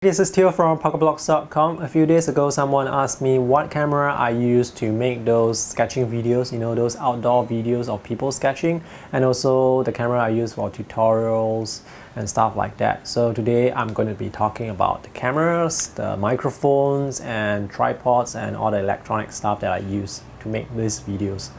This is Theo from pocketblocks.com. A few days ago, someone asked me what camera I use to make those sketching videos, those outdoor videos of people sketching, and also the camera I use for tutorials and stuff like that. So today I'm going to be talking about the cameras, the microphones and tripods and all the electronic stuff that I use to make these videos.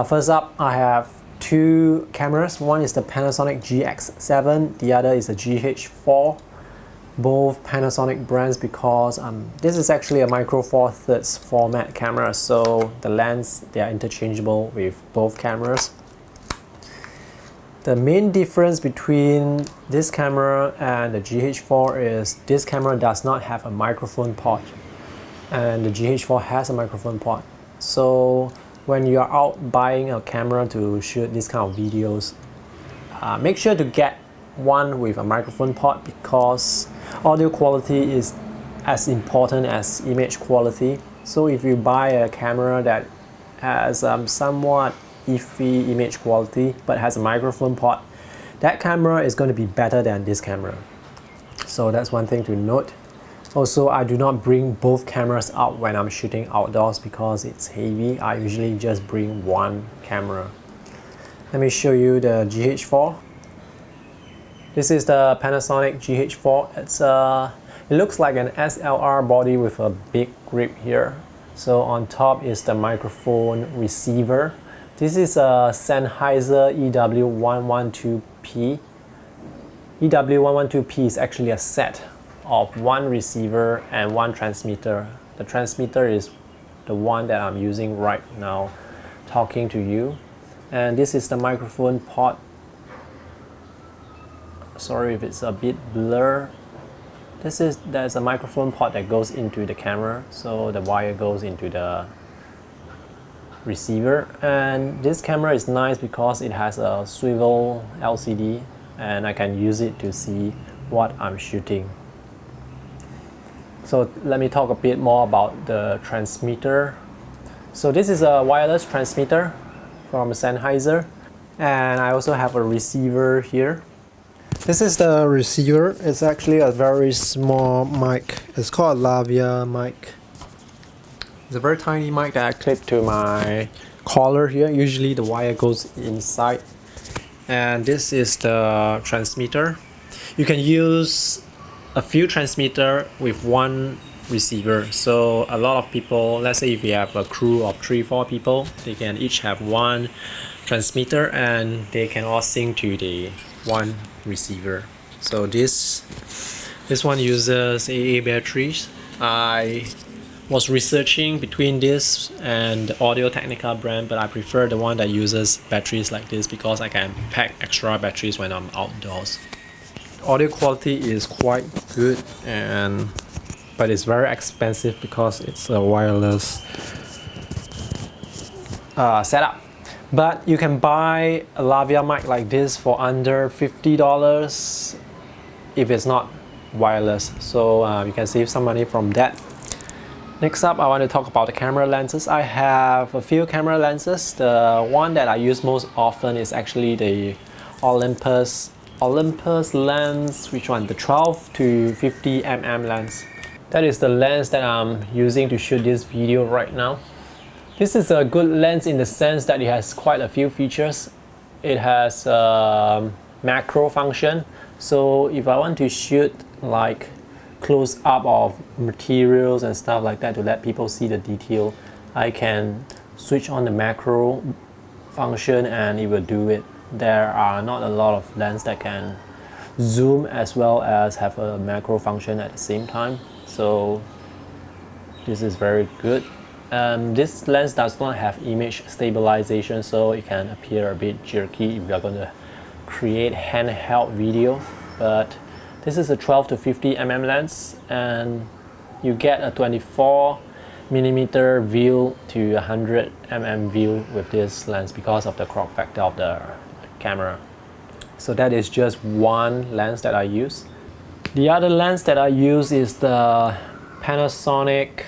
First up, I have two cameras. One is the Panasonic GX7, the other is the GH4. Both Panasonic brands because this is actually a micro four thirds format camera, so the lens, they are interchangeable with both cameras. The main difference between this camera and the GH4 is this camera does not have a microphone port and the GH4 has a microphone port. So when you are out buying a camera to shoot this kind of videos, make sure to get one with a microphone port because audio quality is as important as image quality. So if you buy a camera that has somewhat iffy image quality but has a microphone port, that camera is going to be better than this camera. So that's one thing to note. Also, I do not bring both cameras out when I'm shooting outdoors because it's heavy. I usually just bring one camera. Let me show you the GH4. This is the Panasonic GH4. It looks like an SLR body with a big grip here. So on top is the microphone receiver. This is a Sennheiser EW112P. EW112P is actually a set of one receiver and one transmitter. The transmitter is the one that I'm using right now talking to you. And this is the microphone port. Sorry if it's a bit blur. There's a microphone port that goes into the camera, so the wire goes into the receiver. And this camera is nice because it has a swivel LCD and I can use it to see what I'm shooting. So let me talk a bit more about the transmitter. So this is a wireless transmitter from Sennheiser, and I also have a receiver here. This is the receiver. It's actually a very small mic. It's called a lavalier mic. It's a very tiny mic that I clip to my collar here. Usually the wire goes inside. And this is the transmitter. You can use a few transmitters with one receiver. So a lot of people, let's say if you have a crew of 3-4 people, they can each have one transmitter and they can all sync to the one receiver. So this one uses AA batteries. I was researching between this and the Audio Technica brand, but I prefer the one that uses batteries like this because I can pack extra batteries when I'm outdoors. Audio quality is quite good, but it's very expensive because it's a wireless setup. But you can buy a lavalier mic like this for under $50 if it's not wireless. So you can save some money from that. Next up, I want to talk about the camera lenses. I have a few camera lenses. The one that I use most often is actually the Olympus lens. Which one? The 12 to 50 mm lens. That is the lens that I'm using to shoot this video right now. This is a good lens in the sense that it has quite a few features. It has a macro function. So if I want to shoot like close up of materials and stuff like that to let people see the detail, I can switch on the macro function and it will do it. There are not a lot of lenses that can zoom as well as have a macro function at the same time. So this is very good. This lens does not have image stabilization, so it can appear a bit jerky if you're going to create handheld video. But this is a 12 to 50 mm lens, and you get a 24 millimeter view to 100 mm view with this lens because of the crop factor of the camera. So that is just one lens that I use. The other lens that I use is the Panasonic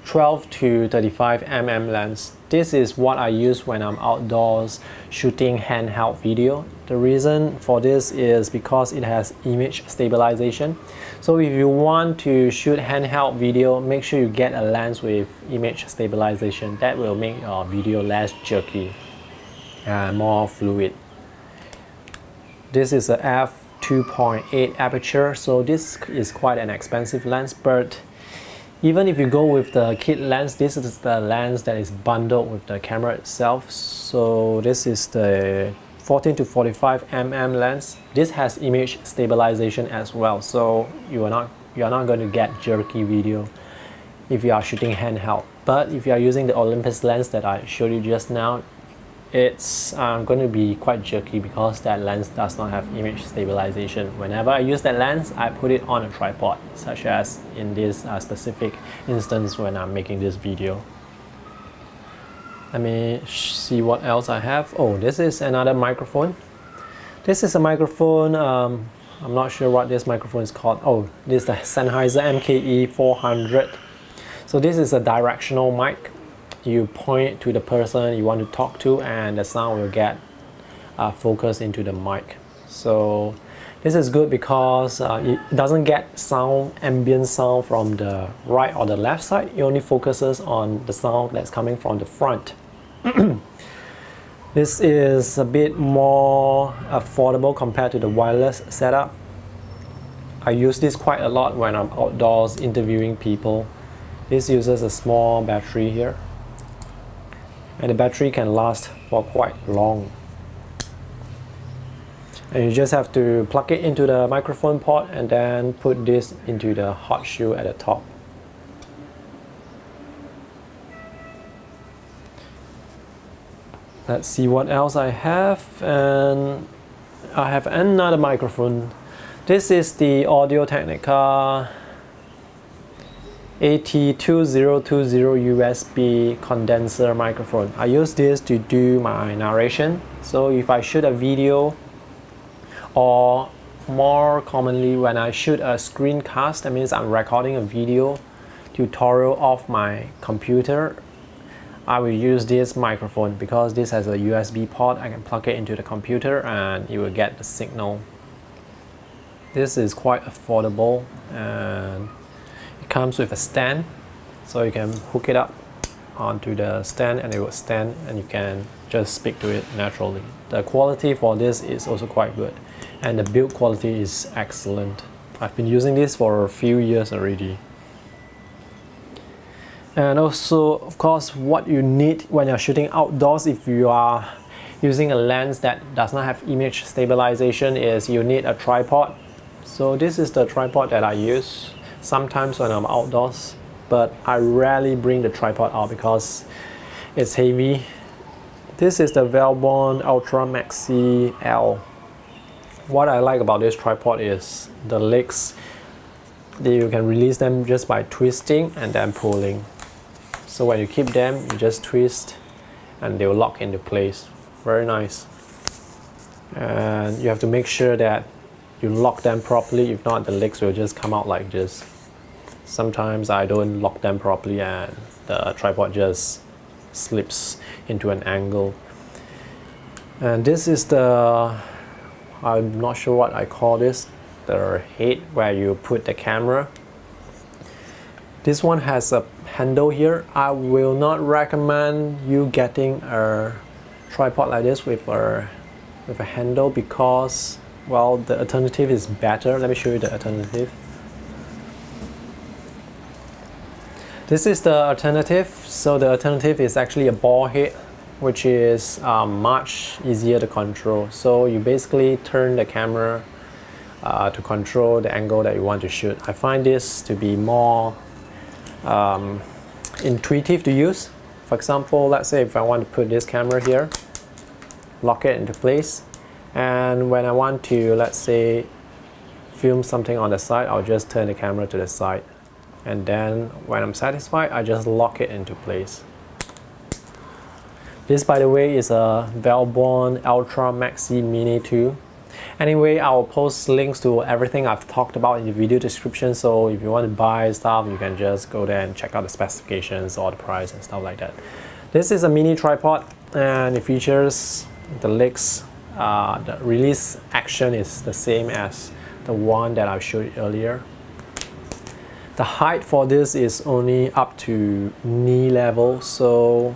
12 to 35 mm lens. this is what I use when I'm outdoors shooting handheld video. The reason for this is because it has image stabilization. So if you want to shoot handheld video, make sure you get a lens with image stabilization. That will make your video less jerky and more fluid. This is a f2.8 aperture, so this is quite an expensive lens, but even if you go with the kit lens, this is the lens that is bundled with the camera itself. So this is the 14 to 45 mm lens. This has image stabilization as well, so you are not going to get jerky video if you are shooting handheld. But if you are using the Olympus lens that I showed you just now, it's going to be quite jerky because that lens does not have image stabilization. Whenever I use that lens, I put it on a tripod, such as in this specific instance when I'm making this video. Let me see what else I have. Oh, this is another microphone. This is a microphone, I'm not sure what this microphone is called. Oh, this is the Sennheiser MKE 400. So this is a directional mic. You point to the person you want to talk to and the sound will get focused into the mic. So this is good because it doesn't get ambient sound from the right or the left side. It only focuses on the sound that's coming from the front. This is a bit more affordable compared to the wireless setup. I use this quite a lot when I'm outdoors interviewing people. This uses a small battery here, and the battery can last for quite long. And you just have to plug it into the microphone port and then put this into the hot shoe at the top. Let's see what else I have, and I have another microphone. This is the Audio-Technica AT2020 USB condenser microphone. I use this to do my narration. So if I shoot a video, or more commonly when I shoot a screencast, that means I'm recording a video tutorial off my computer, I will use this microphone because this has a USB port. I can plug it into the computer and it will get the signal. This is quite affordable and it comes with a stand, so you can hook it up onto the stand and it will stand and you can just speak to it naturally. The quality for this is also quite good and the build quality is excellent. I've been using this for a few years already. And also, of course, what you need when you're shooting outdoors, if you are using a lens that does not have image stabilization, is you need a tripod. So this is the tripod that I use sometimes when I'm outdoors, but I rarely bring the tripod out because it's heavy. This is the Velbon Ultra Maxi L. What I like about this tripod is the legs. You can release them just by twisting and then pulling. So when you keep them, you just twist and they will lock into place. Very nice. And you have to make sure that you lock them properly, if not the legs will just come out like this. Sometimes I don't lock them properly and the tripod just slips into an angle. And this is the, I'm not sure what I call this, the head where you put the camera. This one has a handle here. I will not recommend you getting a tripod like this with a handle because, well, the alternative is better. Let me show you the alternative. This is the alternative. So the alternative is actually a ball head, which is much easier to control. So you basically turn the camera to control the angle that you want to shoot. I find this to be more intuitive to use. For example, let's say if I want to put this camera here, lock it into place, and when I want to, let's say, film something on the side, I'll just turn the camera to the side, and then when I'm satisfied, I just lock it into place. This, by the way, is a Velbon Ultra Maxi Mini 2. Anyway, I'll post links to everything I've talked about in the video description, so if you want to buy stuff, you can just go there and check out the specifications or the price and stuff like that. This is a mini tripod and it features the legs. The release action is the same as the one that I showed earlier. The height for this is only up to knee level, so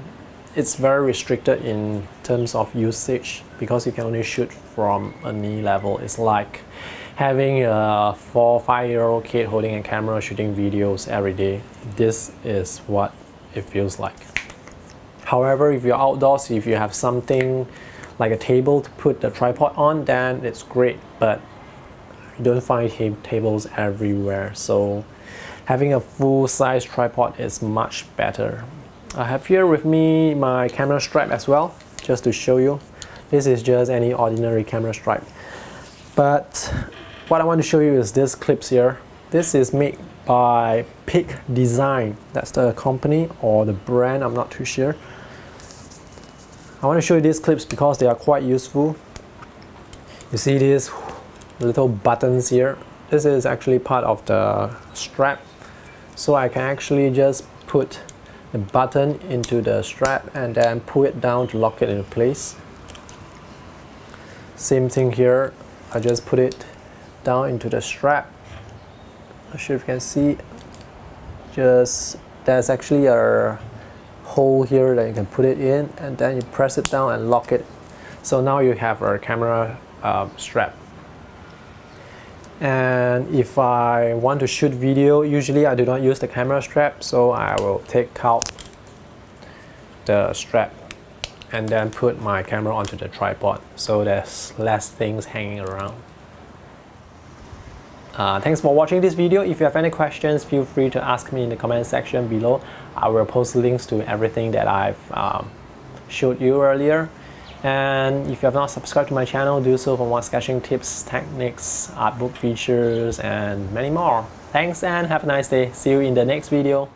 it's very restricted in terms of usage because you can only shoot from a knee level. It's like having a 4- or 5-year-old kid holding a camera shooting videos every day. This is what it feels like. However, if you're outdoors, if you have something like a table to put the tripod on, then it's great, but you don't find tables everywhere, so having a full-size tripod is much better. I have here with me my camera strap as well, just to show you. This is just any ordinary camera strap, but what I want to show you is this clips here. This is made by Peak Design. That's the company or the brand, I'm not too sure. I want to show you these clips because they are quite useful. You see these little buttons here. This is actually part of the strap, so I can actually just put the button into the strap and then pull it down to lock it into place. Same thing here, I just put it down into the strap. Not sure if you can see, there's actually a hole here that you can put it in, and then you press it down and lock it. So now you have a camera strap. And if I want to shoot video, usually I do not use the camera strap, so I will take out the strap and then put my camera onto the tripod, so there's less things hanging around. Thanks for watching this video. If you have any questions, feel free to ask me in the comment section below. I will post links to everything that I've showed you earlier. And if you have not subscribed to my channel, do so for more sketching tips, techniques, art book features, and many more. Thanks and have a nice day. See you in the next video.